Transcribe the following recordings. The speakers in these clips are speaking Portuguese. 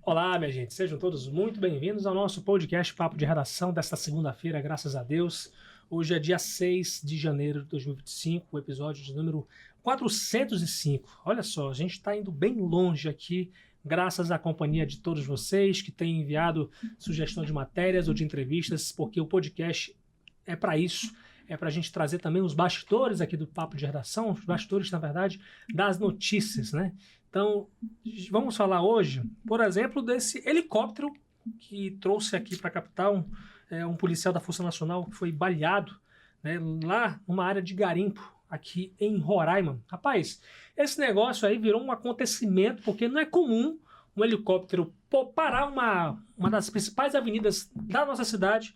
Olá, minha gente, sejam todos muito bem-vindos ao nosso podcast Papo de Redação desta segunda-feira, graças a Deus. Hoje é dia 6 de janeiro de 2025, o episódio de número 405. Olha só, a gente está indo bem longe aqui, graças à companhia de todos vocês que têm enviado sugestões de matérias ou de entrevistas, porque o podcast é para isso. É para a gente trazer também os bastidores aqui do Papo de Redação, os bastidores, na verdade, das notícias, né? Então, vamos falar hoje, por exemplo, desse helicóptero que trouxe aqui para a capital um policial da Força Nacional que foi baleado, né, lá numa área de garimpo, aqui em Roraima. Rapaz, esse negócio aí virou um acontecimento, porque não é comum um helicóptero parar uma das principais avenidas da nossa cidade,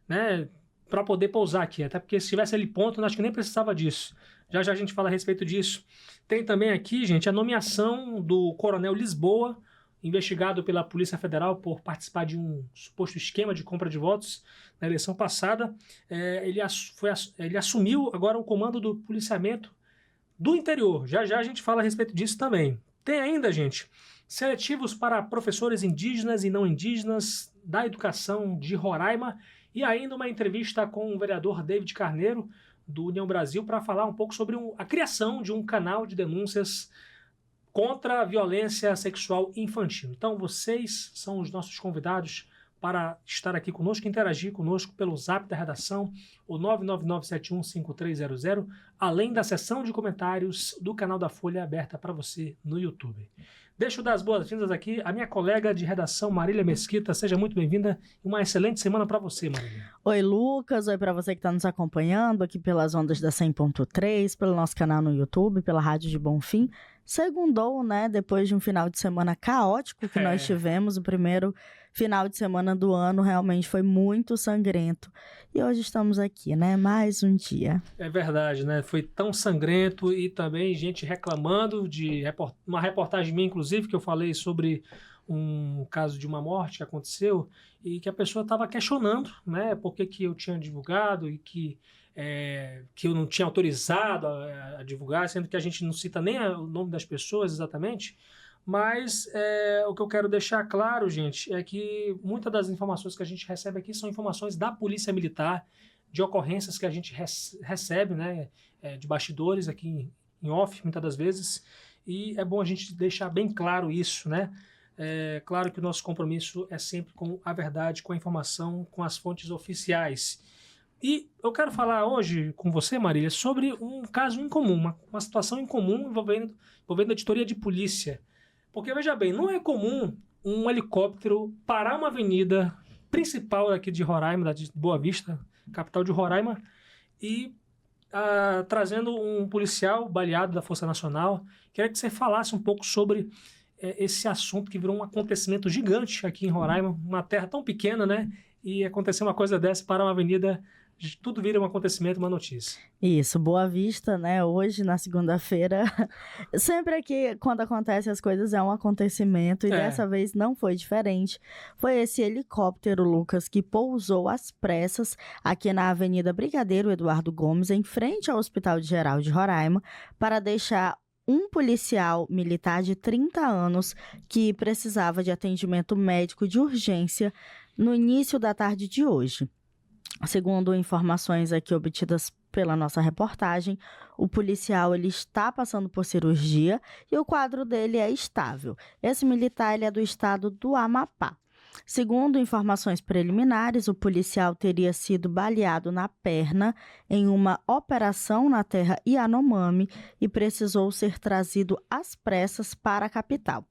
né, para poder pousar aqui, até porque se tivesse ali ponto, acho que nem precisava disso. Já já a gente fala a respeito disso. Tem também aqui, gente, a nomeação do Coronel Lisboa, investigado pela Polícia Federal por participar de um suposto esquema de compra de votos na eleição passada. Ele assumiu agora o comando do policiamento do interior. Já já a gente fala a respeito disso também. Tem ainda, gente, seletivos para professores indígenas e não indígenas da educação de Roraima e ainda uma entrevista com o vereador David Carneiro, do União Brasil, para falar um pouco sobre a criação de um canal de denúncias contra a violência sexual infantil. Então, vocês são os nossos convidados para estar aqui conosco, interagir conosco pelo zap da redação, o 999715300, além da seção de comentários do canal da Folha aberta para você no YouTube. Deixa eu dar as boas-vindas aqui à minha colega de redação, Marília Mesquita. Seja muito bem-vinda e uma excelente semana para você, Marília. Oi, Lucas. Oi para você que está nos acompanhando aqui pelas ondas da 100.3, pelo nosso canal no YouTube, pela Rádio de Bonfim. Segundou, né? Depois de um final de semana caótico que nós tivemos, o primeiro final de semana do ano realmente foi muito sangrento. E hoje estamos aqui, né? Mais um dia. É verdade, né? Foi tão sangrento e também gente reclamando de uma reportagem minha, inclusive, que eu falei sobre um caso de uma morte que aconteceu e que a pessoa estava questionando, né? Por que eu tinha divulgado e que eu não tinha autorizado a divulgar, sendo que a gente não cita nem o nome das pessoas exatamente. Mas o que eu quero deixar claro, gente, é que muitas das informações que a gente recebe aqui são informações da Polícia Militar, de ocorrências que a gente recebe, né, de bastidores aqui em off, muitas das vezes, e é bom a gente deixar bem claro isso, né? É claro que o nosso compromisso é sempre com a verdade, com a informação, com as fontes oficiais. E eu quero falar hoje com você, Marília, sobre um caso incomum, uma situação incomum envolvendo a editoria de polícia. Porque, veja bem, não é comum um helicóptero parar uma avenida principal aqui de Roraima, de Boa Vista, capital de Roraima, e trazendo um policial baleado da Força Nacional. Queria que você falasse um pouco sobre esse assunto que virou um acontecimento gigante aqui em Roraima, uma terra tão pequena, né? E acontecer uma coisa dessa para uma avenida, tudo vira um acontecimento, uma notícia. Isso, Boa Vista, né? Hoje, na segunda-feira, sempre aqui, quando acontecem as coisas, é um acontecimento, e dessa vez não foi diferente. Foi esse helicóptero, Lucas, que pousou às pressas aqui na Avenida Brigadeiro Eduardo Gomes, em frente ao Hospital Geral de Roraima, para deixar um policial militar de 30 anos que precisava de atendimento médico de urgência no início da tarde de hoje. Segundo informações aqui obtidas pela nossa reportagem, o policial ele está passando por cirurgia e o quadro dele é estável. Esse militar ele é do estado do Amapá. Segundo informações preliminares, o policial teria sido baleado na perna em uma operação na terra Yanomami e precisou ser trazido às pressas para a capital.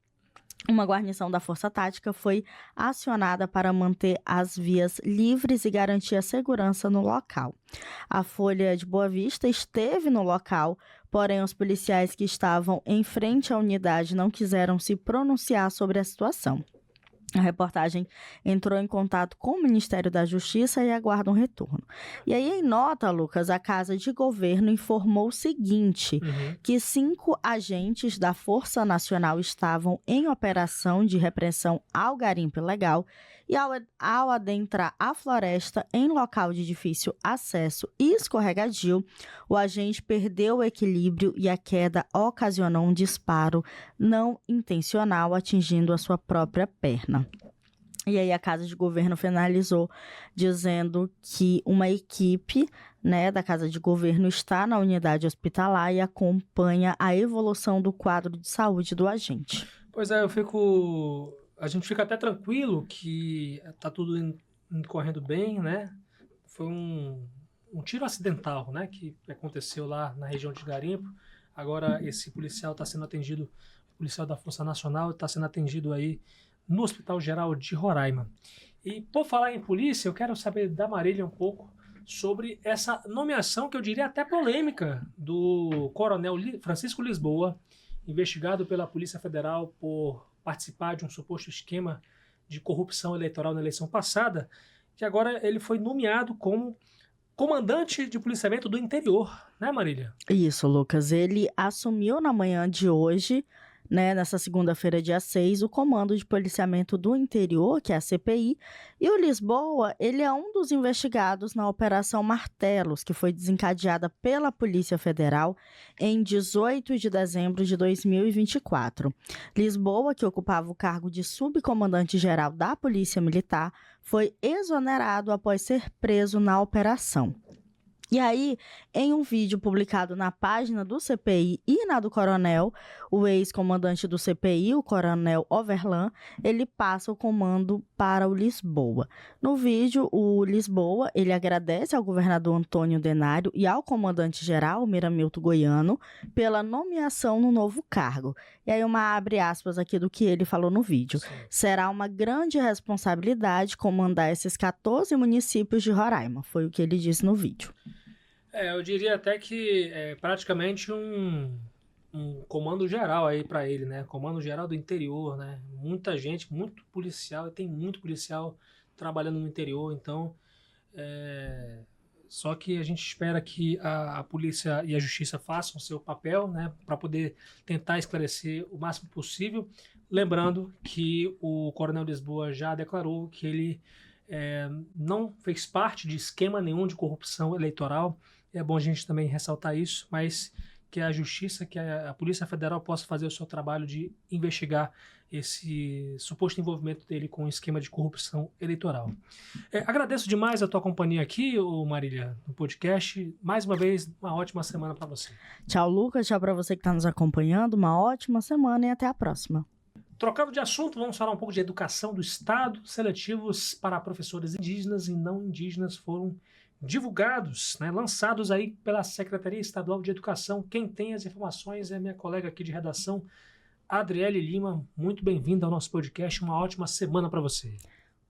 Uma guarnição da Força Tática foi acionada para manter as vias livres e garantir a segurança no local. A Folha de Boa Vista esteve no local, porém os policiais que estavam em frente à unidade não quiseram se pronunciar sobre a situação. A reportagem entrou em contato com o Ministério da Justiça e aguarda um retorno. E aí, em nota, Lucas, a Casa de Governo informou o seguinte, que 5 agentes da Força Nacional estavam em operação de repressão ao garimpo ilegal e ao adentrar a floresta em local de difícil acesso e escorregadio, o agente perdeu o equilíbrio e a queda ocasionou um disparo não intencional atingindo a sua própria perna. E aí a Casa de Governo finalizou dizendo que uma equipe, né, da Casa de Governo está na unidade hospitalar e acompanha a evolução do quadro de saúde do agente. Pois é, a gente fica até tranquilo que tá tudo correndo bem, né? Foi um tiro acidental, né, que aconteceu lá na região de garimpo. Agora esse policial está sendo atendido, o policial da Força Nacional está sendo atendido aí no Hospital Geral de Roraima. E por falar em polícia, eu quero saber da Marília um pouco sobre essa nomeação, que eu diria até polêmica, do Coronel Francisco Lisboa, investigado pela Polícia Federal por participar de um suposto esquema de corrupção eleitoral na eleição passada, que agora ele foi nomeado como comandante de policiamento do interior, né, Marília? Isso, Lucas. Ele assumiu na manhã de hoje, né, nessa segunda-feira, dia 6, o Comando de Policiamento do Interior, que é a CPI, e o Lisboa, ele é um dos investigados na Operação Martelos, que foi desencadeada pela Polícia Federal em 18 de dezembro de 2024. Lisboa, que ocupava o cargo de subcomandante-geral da Polícia Militar, foi exonerado após ser preso na operação. E aí, em um vídeo publicado na página do CPI e na do coronel, o ex-comandante do CPI, o coronel Overlan, ele passa o comando para o Lisboa. No vídeo, o Lisboa, ele agradece ao governador Antônio Denário e ao comandante-geral, Miramilto Goiano, pela nomeação no novo cargo. E aí, uma abre aspas aqui do que ele falou no vídeo. Sim. Será uma grande responsabilidade comandar esses 14 municípios de Roraima, foi o que ele disse no vídeo. Eu diria até que é praticamente um comando geral aí para ele, né? Comando geral do interior, né? Muita gente, muito policial, tem muito policial trabalhando no interior, então só que a gente espera que a polícia e a justiça façam o seu papel, né? Para poder tentar esclarecer o máximo possível, lembrando que o Coronel Lisboa já declarou que ele não fez parte de esquema nenhum de corrupção eleitoral. É bom a gente também ressaltar isso, mas que a Justiça, que a Polícia Federal possa fazer o seu trabalho de investigar esse suposto envolvimento dele com o esquema de corrupção eleitoral. Agradeço demais a tua companhia aqui, Marília, no podcast. Mais uma vez, uma ótima semana para você. Tchau, Lucas. Tchau para você que está nos acompanhando. Uma ótima semana e até a próxima. Trocando de assunto, vamos falar um pouco de educação do Estado. Seletivos para professores indígenas e não indígenas foram divulgados, né, lançados aí pela Secretaria Estadual de Educação. Quem tem as informações é minha colega aqui de redação, Adriele Lima. Muito bem-vinda ao nosso podcast. Uma ótima semana para você.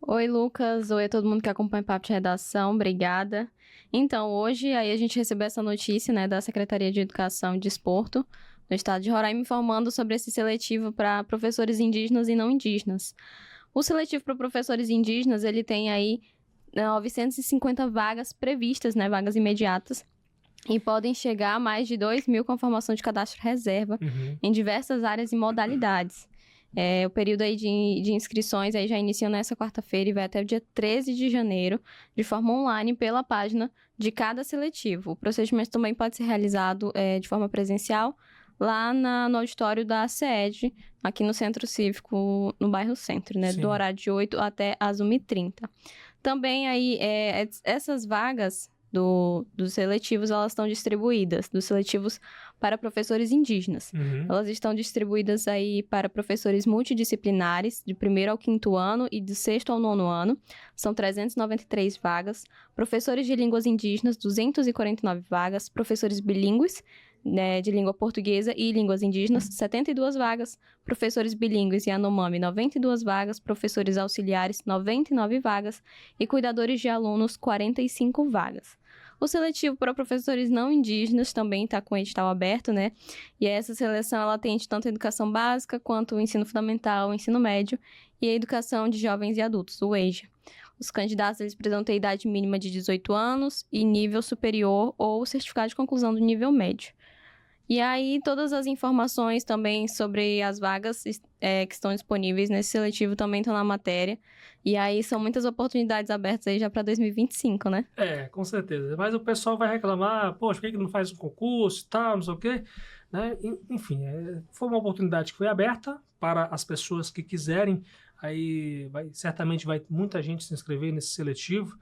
Oi, Lucas. Oi a todo mundo que acompanha o Papo de Redação. Obrigada. Então, hoje aí a gente recebeu essa notícia, né, da Secretaria de Educação e Desporto do Estado de Roraima, informando sobre esse seletivo para professores indígenas e não indígenas. O seletivo para professores indígenas, ele tem aí 950 vagas previstas, né, vagas imediatas, e podem chegar a mais de 2.000 com a formação de cadastro reserva em diversas áreas e modalidades. O período aí de inscrições aí já inicia nessa quarta-feira e vai até o dia 13 de janeiro, de forma online, pela página de cada seletivo. O procedimento também pode ser realizado de forma presencial lá no auditório da SED, aqui no Centro Cívico, no bairro Centro, né, do horário de 8 até às 1h30. Também aí, essas vagas dos seletivos, elas estão distribuídas, dos seletivos para professores indígenas. Elas estão distribuídas aí para professores multidisciplinares, de 1º ao 5º ano e de 6º ao 9º ano. São 393 vagas. Professores de línguas indígenas, 249 vagas. Professores bilíngues, né, de língua portuguesa e línguas indígenas, 72 vagas, professores bilíngues e Yanomami, 92 vagas, professores auxiliares, 99 vagas e cuidadores de alunos, 45 vagas. O seletivo para professores não indígenas também está com o edital aberto, né? E essa seleção, ela atende tanto a educação básica, quanto o ensino fundamental, o ensino médio e a educação de jovens e adultos, o EJA. Os candidatos, eles precisam ter idade mínima de 18 anos e nível superior ou certificado de conclusão do nível médio. E aí, todas as informações também sobre as vagas que estão disponíveis nesse seletivo também estão na matéria. E aí, são muitas oportunidades abertas aí já para 2025, né? Com certeza. Mas o pessoal vai reclamar, poxa, por que não faz um concurso e tal, não sei o quê, né? Enfim, foi uma oportunidade que foi aberta para as pessoas que quiserem. Aí, certamente vai muita gente se inscrever nesse seletivo,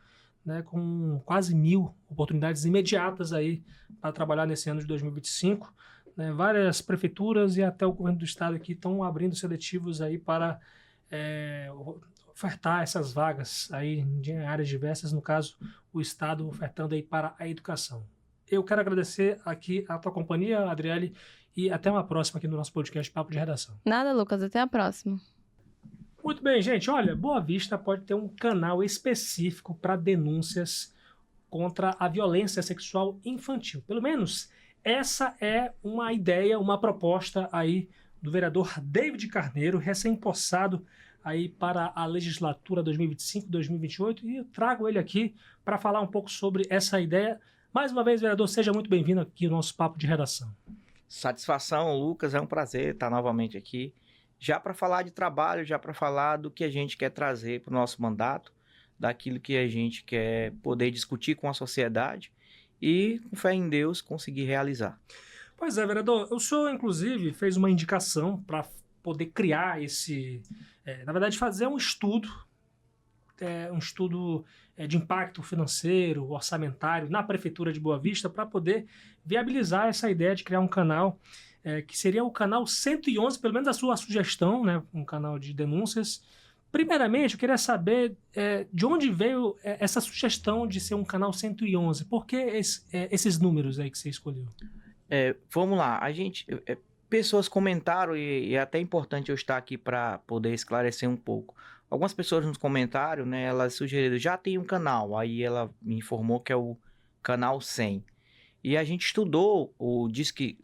né, com quase 1.000 oportunidades imediatas aí para trabalhar nesse ano de 2025. Né, várias prefeituras e até o governo do estado aqui estão abrindo seletivos aí para ofertar essas vagas aí em áreas diversas, no caso, o estado ofertando aí para a educação. Eu quero agradecer aqui a tua companhia, Adriele, e até uma próxima aqui no nosso podcast Papo de Redação. Nada, Lucas, até a próxima. Muito bem, gente. Olha, Boa Vista pode ter um canal específico para denúncias contra a violência sexual infantil. Pelo menos essa é uma ideia, uma proposta aí do vereador David Carneiro, recém-possado aí para a legislatura 2025-2028, e eu trago ele aqui para falar um pouco sobre essa ideia. Mais uma vez, vereador, seja muito bem-vindo aqui ao nosso Papo de Redação. Satisfação, Lucas, é um prazer estar novamente aqui. Já para falar de trabalho, já para falar do que a gente quer trazer para o nosso mandato, daquilo que a gente quer poder discutir com a sociedade e, com fé em Deus, conseguir realizar. Pois é, vereador, o senhor, inclusive, fez uma indicação para poder criar na verdade, fazer um estudo de impacto financeiro, orçamentário na Prefeitura de Boa Vista para poder viabilizar essa ideia de criar um canal que seria o canal 111, pelo menos a sua sugestão, né, um canal de denúncias. Primeiramente, eu queria saber de onde veio essa sugestão de ser um canal 111. Por que esses números aí que você escolheu? Vamos lá, pessoas comentaram, e é até importante eu estar aqui para poder esclarecer um pouco. Algumas pessoas nos comentários, né, elas sugeriram, já tem um canal, aí ela me informou que é o canal 100. E a gente estudou o Disque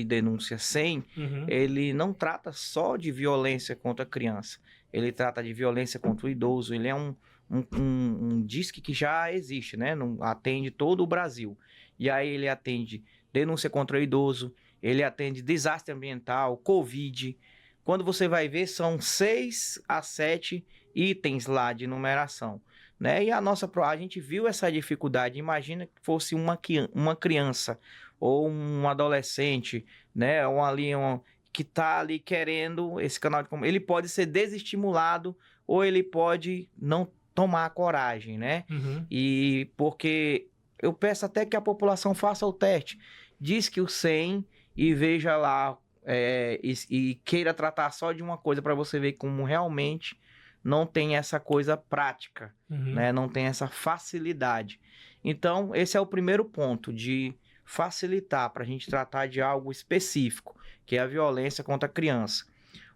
Denúncia 100, ele não trata só de violência contra a criança, ele trata de violência contra o idoso, ele é um disque que já existe, né? Não atende todo o Brasil. E aí ele atende denúncia contra o idoso, ele atende desastre ambiental, Covid. Quando você vai ver, são 6 a 7 itens lá de numeração. Né? E a gente viu essa dificuldade. Imagina que fosse uma criança ou um adolescente, né? Que está ali querendo esse canal de comunicação. Ele pode ser desestimulado ou ele pode não tomar coragem, né? E porque eu peço até que a população faça o teste. Diz que o 100 e veja lá e queira tratar só de uma coisa para você ver como realmente não tem essa coisa prática, né? Não tem essa facilidade. Então, esse é o primeiro ponto, de facilitar para a gente tratar de algo específico, que é a violência contra a criança.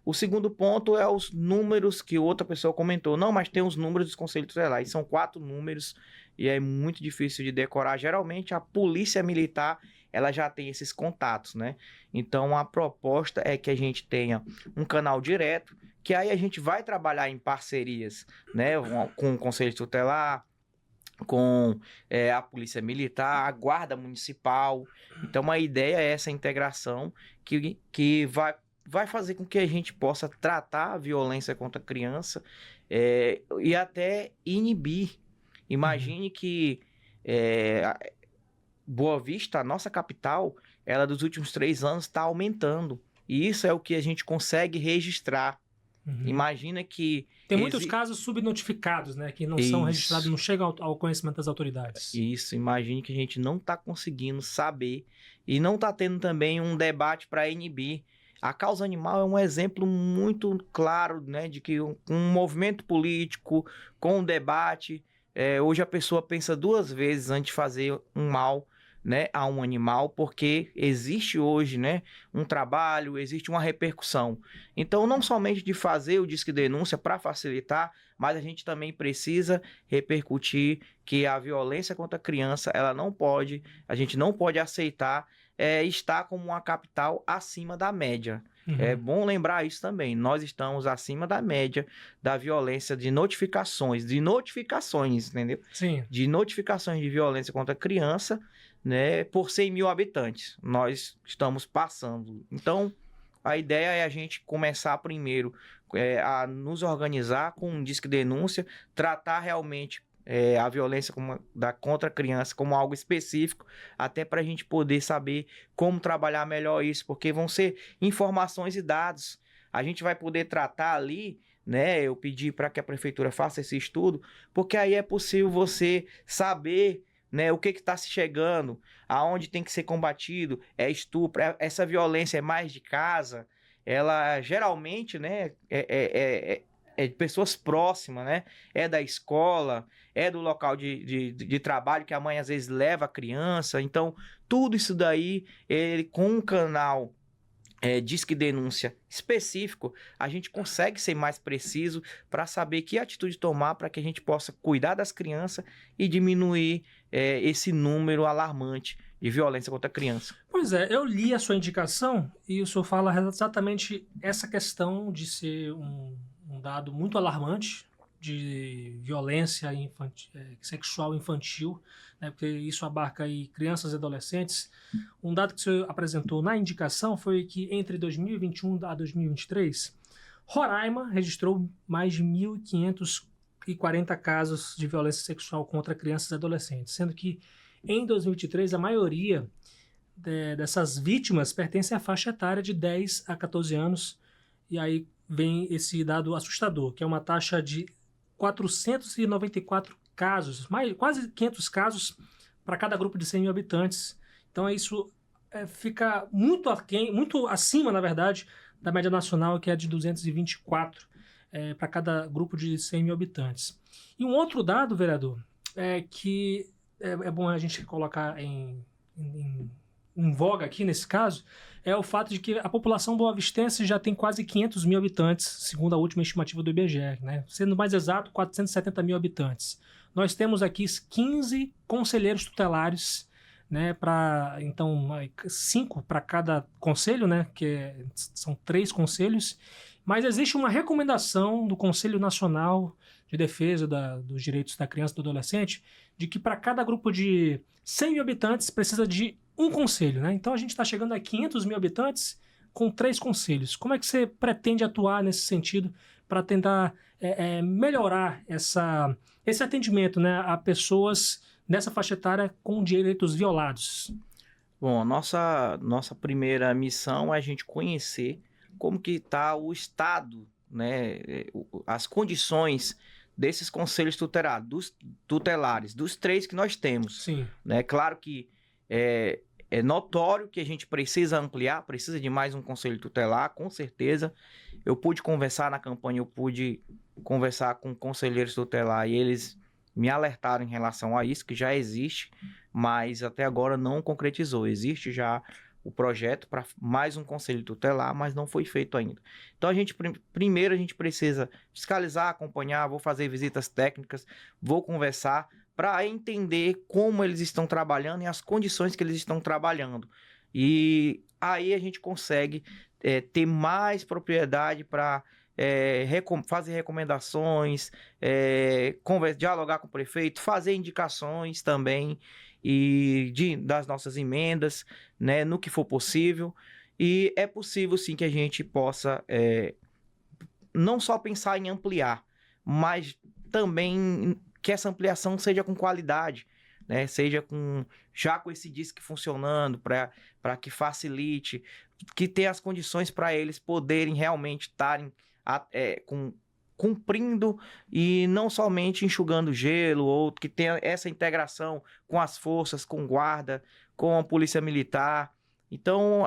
O segundo ponto é os números que outra pessoa comentou. Não, mas tem os números dos conselhos tutelares. São 4 números e é muito difícil de decorar. Geralmente, a polícia militar ela já tem esses contatos, né? Então, a proposta é que a gente tenha um canal direto, que aí a gente vai trabalhar em parcerias, né? Com o Conselho Tutelar, com a Polícia Militar, a Guarda Municipal. Então, a ideia é essa integração que vai fazer com que a gente possa tratar a violência contra a criança e até inibir. Imagine que Boa Vista, a nossa capital, ela dos últimos 3 anos está aumentando. E isso é o que a gente consegue registrar. Imagina que... Tem muitos casos subnotificados, né? Que não são registrados, não chegam ao conhecimento das autoridades. Isso, imagine que a gente não está conseguindo saber e não está tendo também um debate para inibir. A causa animal é um exemplo muito claro, né? De que um movimento político, com um debate, hoje a pessoa pensa 2 vezes antes de fazer um mal, né, a um animal, porque existe hoje, né, um trabalho, existe uma repercussão. Então, não somente de fazer o Disque Denúncia para facilitar, mas a gente também precisa repercutir que a violência contra a criança, a gente não pode aceitar estar como uma capital acima da média. É bom lembrar isso também. Nós estamos acima da média da violência de notificações, entendeu? Sim. De notificações de violência contra a criança, né, por 100 mil habitantes. Nós estamos passando. Então, a ideia é a gente começar primeiro a nos organizar com um Disque Denúncia, tratar realmente a violência contra a criança como algo específico, até para a gente poder saber como trabalhar melhor isso, porque vão ser informações e dados. A gente vai poder tratar ali, né? Eu pedi para que a prefeitura faça esse estudo, porque aí é possível você saber, né, o que está se chegando, aonde tem que ser combatido, é estupro, essa violência é mais de casa, ela geralmente, né, é de pessoas próximas, né, é da escola, é do local de trabalho que a mãe às vezes leva a criança. Então, tudo isso daí, ele com um canal Disque Denúncia específico, a gente consegue ser mais preciso para saber que atitude tomar para que a gente possa cuidar das crianças e diminuir esse número alarmante de violência contra a criança. Pois é, eu li a sua indicação e o senhor fala exatamente essa questão de ser um dado muito alarmante de violência sexual infantil, né, porque isso abarca aí crianças e adolescentes. Um dado que o senhor apresentou na indicação foi que entre 2021 a 2023, Roraima registrou mais de 1.540 casos de violência sexual contra crianças e adolescentes, sendo que em 2023 a maioria dessas vítimas pertence à faixa etária de 10 a 14 anos, e aí vem esse dado assustador, que é uma taxa de 494 casos, quase 500 casos para cada grupo de 100 mil habitantes. Então isso fica muito acima, na verdade, da média nacional, que é de 224 para cada grupo de 100 mil habitantes. E um outro dado, vereador, que é bom a gente colocar em voga aqui nesse caso, é o fato de que a população boavistense já tem quase 500 mil habitantes, segundo a última estimativa do IBGE, né? Sendo mais exato, 470 mil habitantes. Nós temos aqui 15 conselheiros tutelares, né? Então, 5 para cada conselho, né? São 3 conselhos, mas existe uma recomendação do Conselho Nacional de Defesa dos Direitos da Criança e do Adolescente, de que para cada grupo de 100 mil habitantes precisa de um conselho, né? Então a gente está chegando a 500 mil habitantes com 3 conselhos. Como é que você pretende atuar nesse sentido para tentar melhorar esse atendimento, né, a pessoas nessa faixa etária com direitos violados? Bom, nossa primeira missão é a gente conhecer como que está o estado, né, as condições desses conselhos tutelares, dos 3 que nós temos. Sim. Né? Claro que é notório que a gente precisa ampliar, precisa de mais um conselho tutelar, com certeza. Eu pude conversar na campanha, eu pude conversar com conselheiros tutelares e eles me alertaram em relação a isso, que já existe, mas até agora não concretizou. Existe já o projeto para mais um conselho tutelar, mas não foi feito ainda. Então, primeiro a gente precisa fiscalizar, acompanhar, vou fazer visitas técnicas, vou conversar para entender como eles estão trabalhando e as condições que eles estão trabalhando. E aí a gente consegue ter mais propriedade para fazer recomendações, dialogar com o prefeito, fazer indicações também das nossas emendas, né, no que for possível. E é possível sim que a gente possa não só pensar em ampliar, mas também que essa ampliação seja com qualidade, né? Seja já com esse disque funcionando, para que facilite, que tenha as condições para eles poderem realmente estarem cumprindo e não somente enxugando gelo, ou que tenha essa integração com as forças, com guarda, com a polícia militar. Então,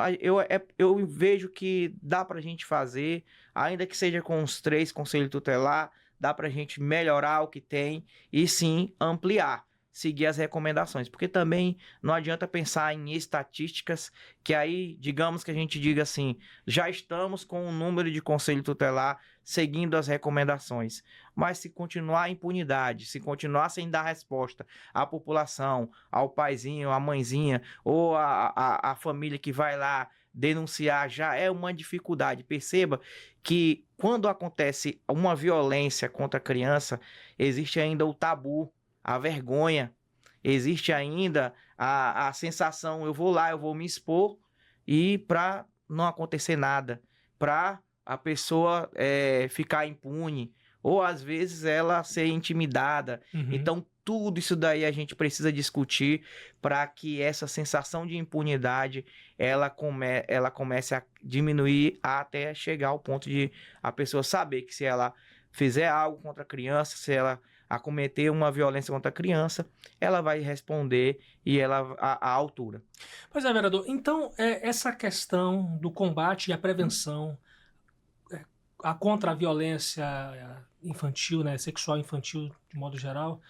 eu vejo que dá para a gente fazer, ainda que seja com os 3 conselhos tutelar, dá para a gente melhorar o que tem e sim ampliar. seguir as recomendações, porque também não adianta pensar em estatísticas que aí, digamos que a gente diga assim, já estamos com o número de conselho tutelar seguindo as recomendações, mas se continuar a impunidade, se continuar sem dar resposta à população, ao paizinho, à mãezinha, ou à família que vai lá denunciar, já é uma dificuldade. Perceba que quando acontece uma violência contra a criança, existe ainda o tabu, a vergonha, existe ainda a sensação, eu vou lá, eu vou me expor, e para não acontecer nada, para a pessoa ficar impune, ou às vezes ela ser intimidada. Então, tudo isso daí a gente precisa discutir para que essa sensação de impunidade ela comece a diminuir até chegar ao ponto de a pessoa saber que se ela fizer algo contra a criança, se ela acometer uma violência contra a criança, ela vai responder e ela à altura. Pois é, vereador. Então, essa questão do combate e a prevenção contra a violência infantil, né, sexual infantil, de modo geral,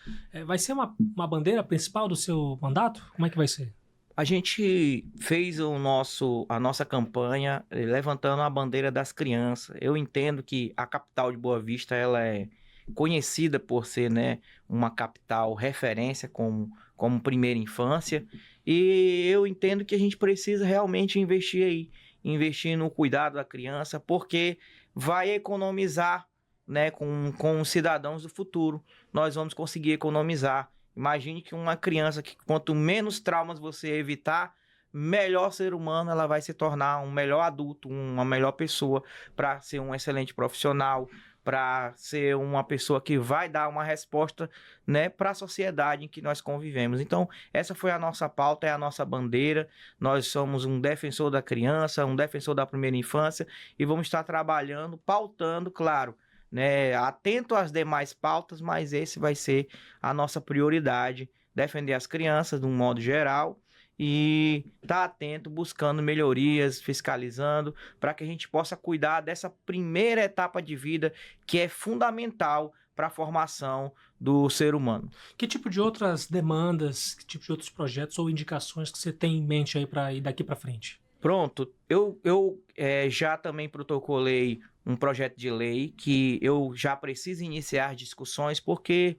vai ser uma bandeira principal do seu mandato? Como é que vai ser? A gente fez a nossa campanha levantando a bandeira das crianças. Eu entendo que a capital de Boa Vista ela é conhecida por ser, né, uma capital referência como primeira infância, e eu entendo que a gente precisa realmente investir no cuidado da criança, porque vai economizar, né, com os cidadãos do futuro. Nós vamos conseguir economizar. Imagine que uma criança, que quanto menos traumas você evitar, melhor ser humano ela vai se tornar, um melhor adulto, uma melhor pessoa, para ser um excelente profissional, para ser uma pessoa que vai dar uma resposta, né, para a sociedade em que nós convivemos. Então, essa foi a nossa pauta, é a nossa bandeira. Nós somos um defensor da criança, um defensor da primeira infância, e vamos estar trabalhando, pautando, claro, né, atento às demais pautas, mas esse vai ser a nossa prioridade, defender as crianças de um modo geral e estar atento, buscando melhorias, fiscalizando, para que a gente possa cuidar dessa primeira etapa de vida que é fundamental para a formação do ser humano. Que tipo de outras demandas, que tipo de outros projetos ou indicações que você tem em mente aí para ir daqui para frente? Pronto, eu já também protocolei um projeto de lei que eu já preciso iniciar discussões, porque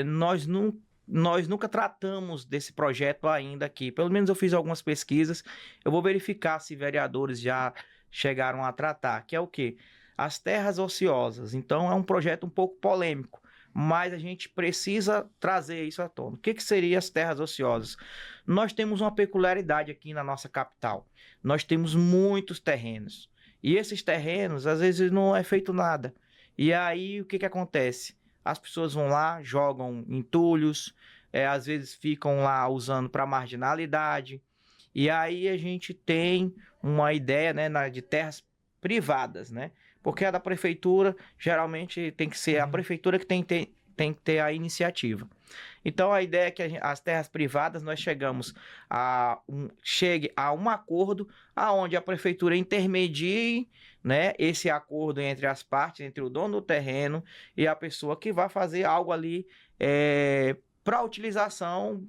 nós nunca tratamos desse projeto ainda aqui. Pelo menos eu fiz algumas pesquisas, eu vou verificar se vereadores já chegaram a tratar, que é o quê? As terras ociosas. Então é um projeto um pouco polêmico, mas a gente precisa trazer isso à tona. O que seriam as terras ociosas? Nós temos uma peculiaridade aqui na nossa capital. Nós temos muitos terrenos. E esses terrenos, às vezes, não é feito nada. E aí, o que acontece? As pessoas vão lá, jogam entulhos, às vezes ficam lá usando para marginalidade. E aí a gente tem uma ideia, né, de terras privadas, né? Porque a da prefeitura, geralmente, tem que ser a prefeitura que tem que ter a iniciativa. Então, a ideia é que as terras privadas, nós chegue a um acordo aonde a prefeitura intermedie, né, esse acordo entre as partes, entre o dono do terreno e a pessoa que vai fazer algo ali para utilização,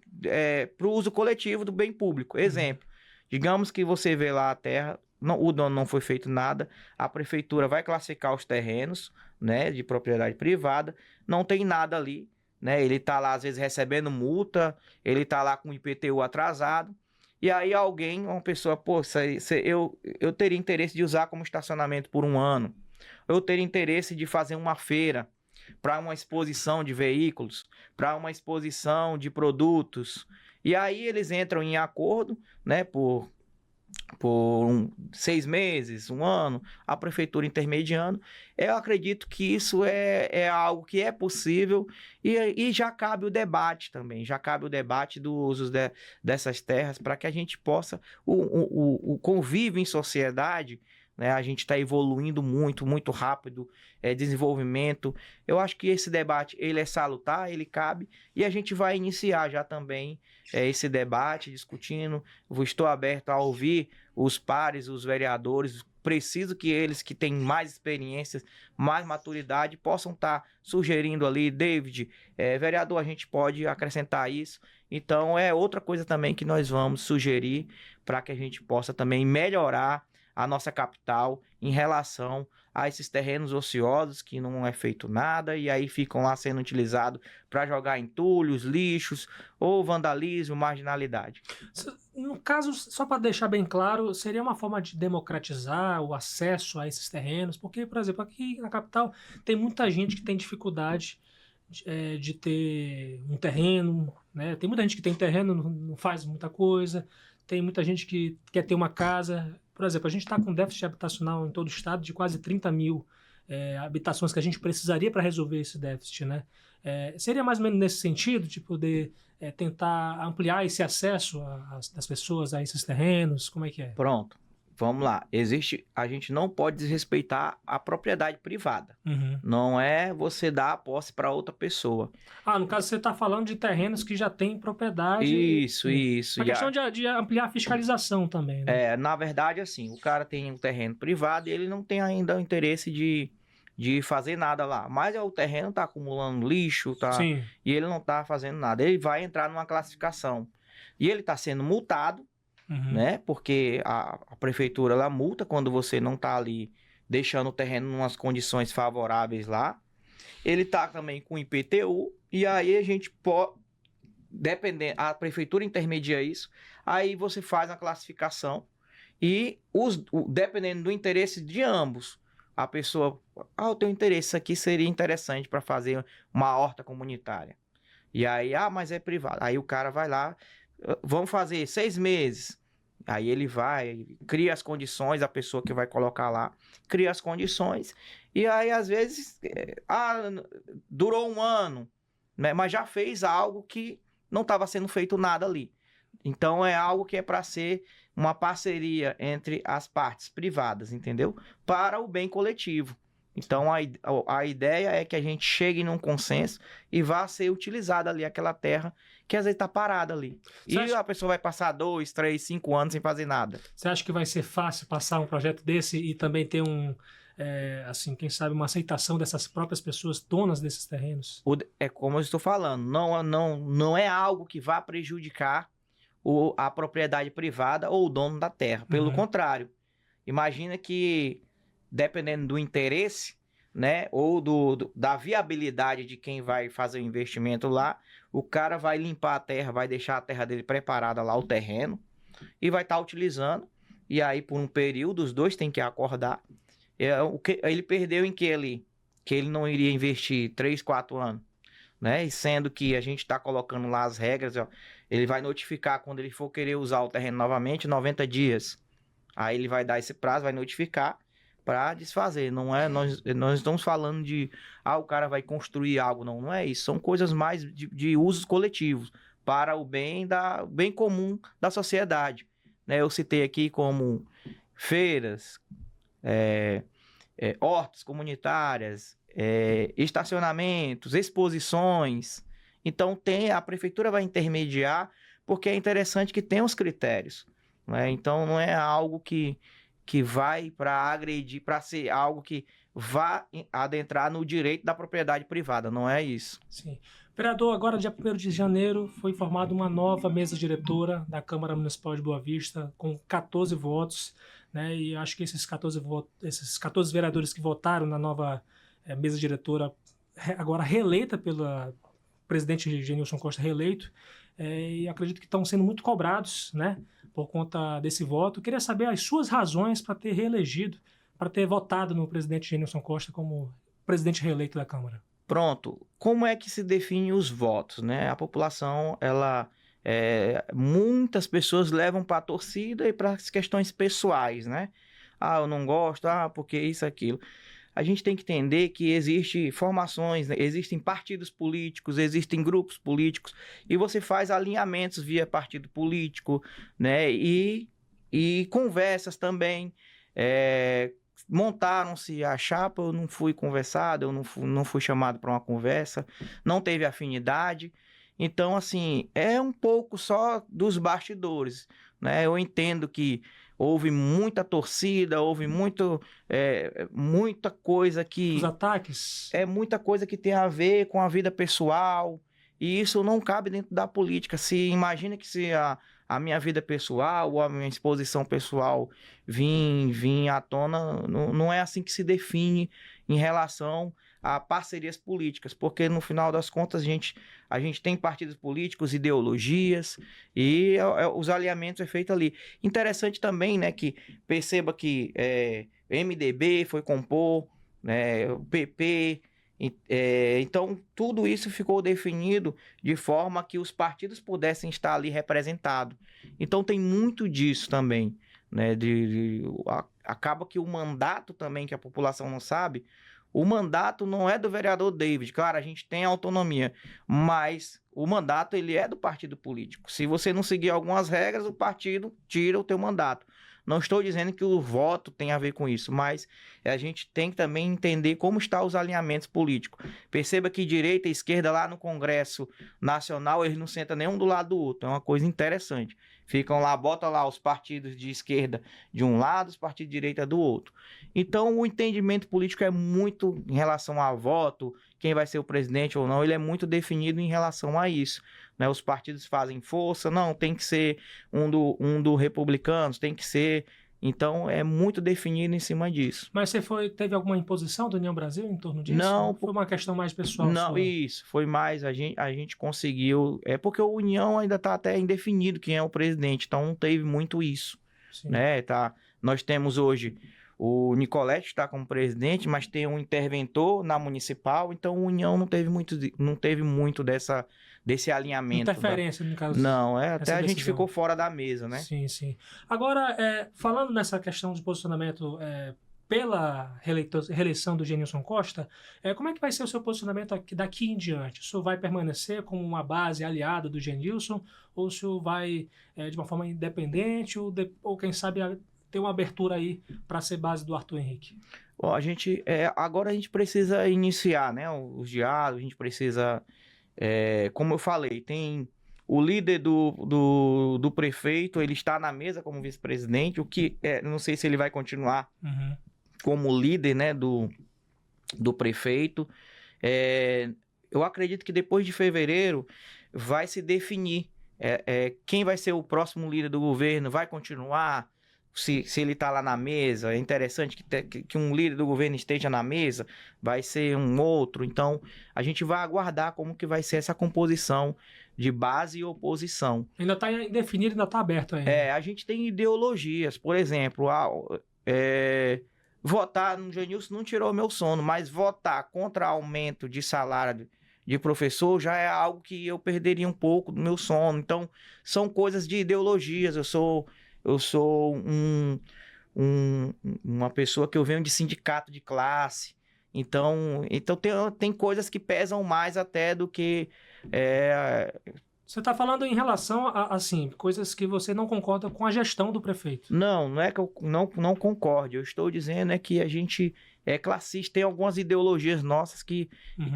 para o uso coletivo do bem público. Exemplo, digamos que você vê lá a terra, o dono não foi feito nada, a prefeitura vai classificar os terrenos, né, de propriedade privada, não tem nada ali, né, ele está lá às vezes recebendo multa, ele está lá com o IPTU atrasado, e aí uma pessoa, pô, eu teria interesse de usar como estacionamento por um ano, eu teria interesse de fazer uma feira para uma exposição de veículos, para uma exposição de produtos, e aí eles entram em acordo, né, por 6 meses, um ano, a prefeitura intermediando. Eu acredito que isso é algo que é possível e já cabe o debate também, já cabe o debate do uso dessas terras para que a gente possa, o convívio em sociedade, né, a gente está evoluindo muito, muito rápido, desenvolvimento. Eu acho que esse debate ele é salutar, ele cabe, e a gente vai iniciar já também esse debate, discutindo. Estou aberto a ouvir os pares, os vereadores, preciso que eles que têm mais experiências, mais maturidade, possam estar sugerindo ali, David, vereador, a gente pode acrescentar isso. Então, é outra coisa também que nós vamos sugerir para que a gente possa também melhorar a nossa capital em relação a esses terrenos ociosos que não é feito nada e aí ficam lá sendo utilizados para jogar entulhos, lixos ou vandalismo, marginalidade. No caso, só para deixar bem claro, seria uma forma de democratizar o acesso a esses terrenos, porque, por exemplo, aqui na capital tem muita gente que tem dificuldade de ter um terreno, né? Tem muita gente que tem terreno, não faz muita coisa, tem muita gente que quer ter uma casa. Por exemplo, a gente está com déficit habitacional em todo o estado de quase 30 mil habitações que a gente precisaria para resolver esse déficit, né? Seria mais ou menos nesse sentido, de poder tentar ampliar esse acesso das pessoas a esses terrenos? Como é que é? Pronto, vamos lá. A gente não pode desrespeitar a propriedade privada. Uhum. Não é você dar a posse para outra pessoa. No caso, você está falando de terrenos que já têm propriedade. Isso. A questão de ampliar a fiscalização também, né? Na verdade, assim, o cara tem um terreno privado e ele não tem ainda o interesse de fazer nada lá. Mas o terreno está acumulando lixo, Sim. E ele não está fazendo nada. Ele vai entrar numa classificação. E ele está sendo multado, Uhum. né? Porque a prefeitura ela multa quando você não está ali deixando o terreno em umas condições favoráveis lá. Ele está também com IPTU. E aí a gente pode... Dependendo, a prefeitura intermedia isso. Aí você faz a classificação. E dependendo do interesse de ambos, a pessoa, eu tenho interesse, isso aqui seria interessante para fazer uma horta comunitária. E aí, mas é privado. Aí o cara vai lá, vamos fazer 6 meses. Aí ele vai, cria as condições, a pessoa que vai colocar lá, cria as condições. E aí, às vezes, durou 1 ano, né? Mas já fez algo que não estava sendo feito nada ali. Então, é algo que é para ser uma parceria entre as partes privadas, entendeu? Para o bem coletivo. Então, a ideia é que a gente chegue num consenso e vá ser utilizada ali aquela terra que às vezes está parada ali. A pessoa vai passar 2, 3, 5 anos sem fazer nada. Você acha que vai ser fácil passar um projeto desse e também ter assim, quem sabe, uma aceitação dessas próprias pessoas donas desses terrenos? É como eu estou falando, não é algo que vá prejudicar a propriedade privada ou o dono da terra. Pelo contrário, imagina que, dependendo do interesse, né, ou da viabilidade de quem vai fazer o investimento lá, o cara vai limpar a terra, vai deixar a terra dele preparada lá, o terreno, e vai estar utilizando. E aí, por um período, os dois têm que acordar. Ele perdeu em que ali? Que ele não iria investir 3, 4 anos. Né? E sendo que a gente está colocando lá as regras, ele vai notificar quando ele for querer usar o terreno novamente, 90 dias. Aí ele vai dar esse prazo, vai notificar para desfazer. Não é, nós estamos falando de, o cara vai construir algo. Não é isso. São coisas mais de usos coletivos, para o bem comum da sociedade. Né? Eu citei aqui como feiras, hortas comunitárias, estacionamentos, exposições. Então a prefeitura vai intermediar, porque é interessante que tenha os critérios, né? Então não é algo que vai para agredir, para ser algo que vá adentrar no direito da propriedade privada, não é isso. Sim. Vereador, agora dia 1º de janeiro foi formada uma nova mesa diretora da Câmara Municipal de Boa Vista, com 14 votos, né? E acho que esses 14 vereadores que votaram na nova mesa diretora, agora reeleita pelo presidente Genilson Costa, reeleito, e acredito que estão sendo muito cobrados, né, por conta desse voto. Eu queria saber as suas razões para ter reelegido, para ter votado no presidente Genilson Costa como presidente reeleito da Câmara. Pronto. Como é que se define os votos, né? A população, muitas pessoas levam para a torcida e para as questões pessoais, né? Eu não gosto, porque isso, aquilo. A gente tem que entender que existem formações, né? Existem partidos políticos, existem grupos políticos, e você faz alinhamentos via partido político, né? E conversas também. Montaram-se a chapa, eu não fui conversado, eu não fui chamado para uma conversa, não teve afinidade. Então, assim, é um pouco só dos bastidores, né? Eu entendo que houve muita torcida, houve muita coisa que... Os ataques? Muita coisa que tem a ver com a vida pessoal, e isso não cabe dentro da política. Imagina que se a minha vida pessoal ou a minha exposição pessoal vir à tona, não é assim que se define em relação a parcerias políticas, porque no final das contas a gente tem partidos políticos, ideologias, e os alinhamentos é feito ali. Interessante também, né, que perceba que MDB foi compor, né, o PP, então tudo isso ficou definido de forma que os partidos pudessem estar ali representados. Então tem muito disso também, né, acaba que o mandato também, que a população não sabe, o mandato não é do vereador David. Claro, a gente tem autonomia, mas o mandato ele é do partido político. Se você não seguir algumas regras, o partido tira o teu mandato. Não estou dizendo que o voto tem a ver com isso, mas a gente tem que também entender como estão os alinhamentos políticos. Perceba que direita e esquerda lá no Congresso Nacional, eles não sentam nenhum do lado do outro. É uma coisa interessante. Ficam lá, botam lá os partidos de esquerda de um lado, os partidos de direita do outro. Então, o entendimento político é muito em relação a voto, quem vai ser o presidente ou não, ele é muito definido em relação a isso. Né? Os partidos fazem força, não, tem que ser um do republicanos, tem que ser... Então, é muito definido em cima disso. Mas teve alguma imposição do União Brasil em torno disso? Não. Foi uma questão mais pessoal? Não, sua? Isso. Foi mais, a gente conseguiu... Porque o União ainda está até indefinido quem é o presidente, então não teve muito isso. Né? Nós temos hoje o Nicolete está como presidente, mas tem um interventor na municipal, então o União não teve muito desse alinhamento. Interferência, no caso. Não, até a gente decisão. Ficou fora da mesa, né? Sim, sim. Agora, falando nessa questão de posicionamento pela reeleição do Genilson Costa, como é que vai ser o seu posicionamento daqui em diante? O senhor vai permanecer como uma base aliada do Genilson, ou o senhor vai de uma forma independente, ou quem sabe ter uma abertura aí para ser base do Arthur Henrique? Bom, agora a gente precisa iniciar, né, os diálogos, a gente precisa, como eu falei, tem o líder do prefeito, ele está na mesa como vice-presidente, o que não sei se ele vai continuar como líder, né, do prefeito. Eu acredito que depois de fevereiro vai se definir quem vai ser o próximo líder do governo, vai continuar. Se ele está lá na mesa, é interessante que um líder do governo esteja na mesa, vai ser um outro. Então, a gente vai aguardar como que vai ser essa composição de base e oposição. Ainda está indefinido, ainda está aberto ainda. A gente tem ideologias, por exemplo, votar no Genilson não tirou meu sono, mas votar contra aumento de salário de professor já é algo que eu perderia um pouco do meu sono. Então, são coisas de ideologias. Eu sou uma pessoa que eu venho de sindicato de classe, então tem coisas que pesam mais até do que... Você está falando em relação a, assim, coisas que você não concorda com a gestão do prefeito. Não é que eu não concorde, eu estou dizendo que a gente é classista, tem algumas ideologias nossas que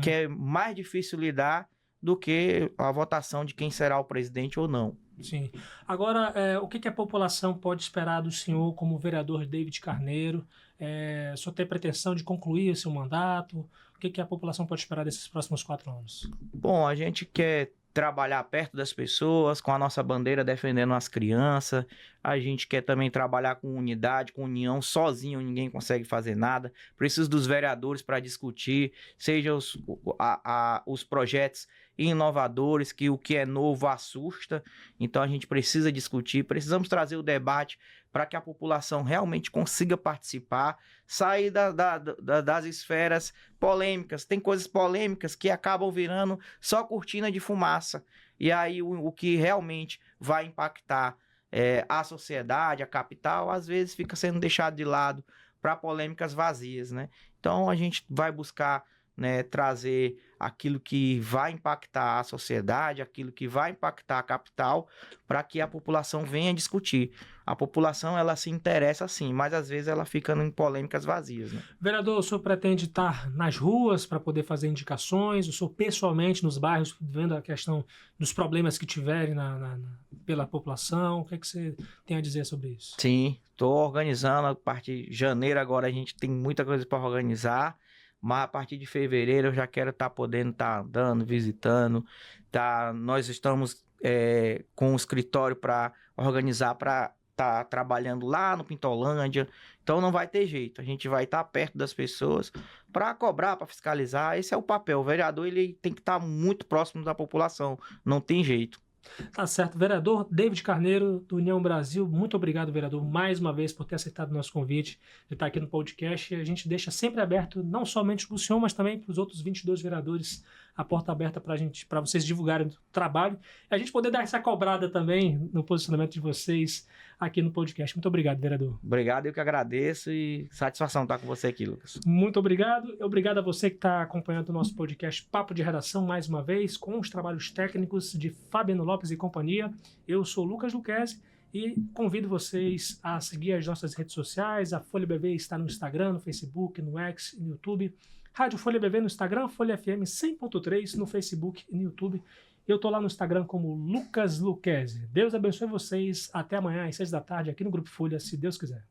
é mais difícil lidar do que a votação de quem será o presidente ou não. Sim. Agora, o que a população pode esperar do senhor como vereador David Carneiro? O senhor tem pretensão de concluir o seu mandato? O que a população pode esperar desses próximos 4 anos? Bom, a gente quer trabalhar perto das pessoas, com a nossa bandeira defendendo as crianças. A gente quer também trabalhar com unidade, com união. Sozinho ninguém consegue fazer nada. Precisa dos vereadores para discutir, seja os projetos inovadores, que o que é novo assusta. Então a gente precisa discutir, precisamos trazer o debate para que a população realmente consiga participar, sair das esferas polêmicas. Tem coisas polêmicas que acabam virando só cortina de fumaça. E aí o que realmente vai impactar a sociedade, a capital, às vezes fica sendo deixado de lado para polêmicas vazias, né? Então a gente vai buscar, né, trazer aquilo que vai impactar a sociedade, aquilo que vai impactar a capital, para que a população venha discutir. A população, ela se interessa sim, mas às vezes ela fica em polêmicas vazias, né? Vereador, o senhor pretende estar nas ruas para poder fazer indicações? O senhor pessoalmente nos bairros, vendo a questão dos problemas que tiverem pela população? O que é que você tem a dizer sobre isso? Sim, estou organizando. A partir de janeiro agora a gente tem muita coisa para organizar. Mas a partir de fevereiro eu já quero estar podendo estar andando, visitando. Nós estamos com um escritório para organizar, para estar trabalhando lá no Pintolândia. Então não vai ter jeito. A gente vai estar perto das pessoas para cobrar, para fiscalizar. Esse é o papel. O vereador ele tem que estar muito próximo da população. Não tem jeito. Tá certo. Vereador David Carneiro, do União Brasil, muito obrigado, vereador, mais uma vez por ter aceitado o nosso convite de estar aqui no podcast. E a gente deixa sempre aberto, não somente para o senhor, mas também para os outros 22 vereadores, a porta aberta para vocês divulgarem o trabalho e a gente poder dar essa cobrada também no posicionamento de vocês aqui no podcast. Muito obrigado, vereador. Obrigado, eu que agradeço e satisfação estar com você aqui, Lucas. Muito obrigado. Obrigado a você que está acompanhando o nosso podcast Papo de Redação mais uma vez, com os trabalhos técnicos de Fabiano Lopes e companhia. Eu sou Lucas Luquezzi e convido vocês a seguir as nossas redes sociais. A Folha BB está no Instagram, no Facebook, no X e no YouTube. Rádio Folha BB no Instagram, Folha FM 100.3 no Facebook e no YouTube. Eu tô lá no Instagram como Lucas Luquezzi. Deus abençoe vocês. Até amanhã às 6 da tarde aqui no Grupo Folha, se Deus quiser.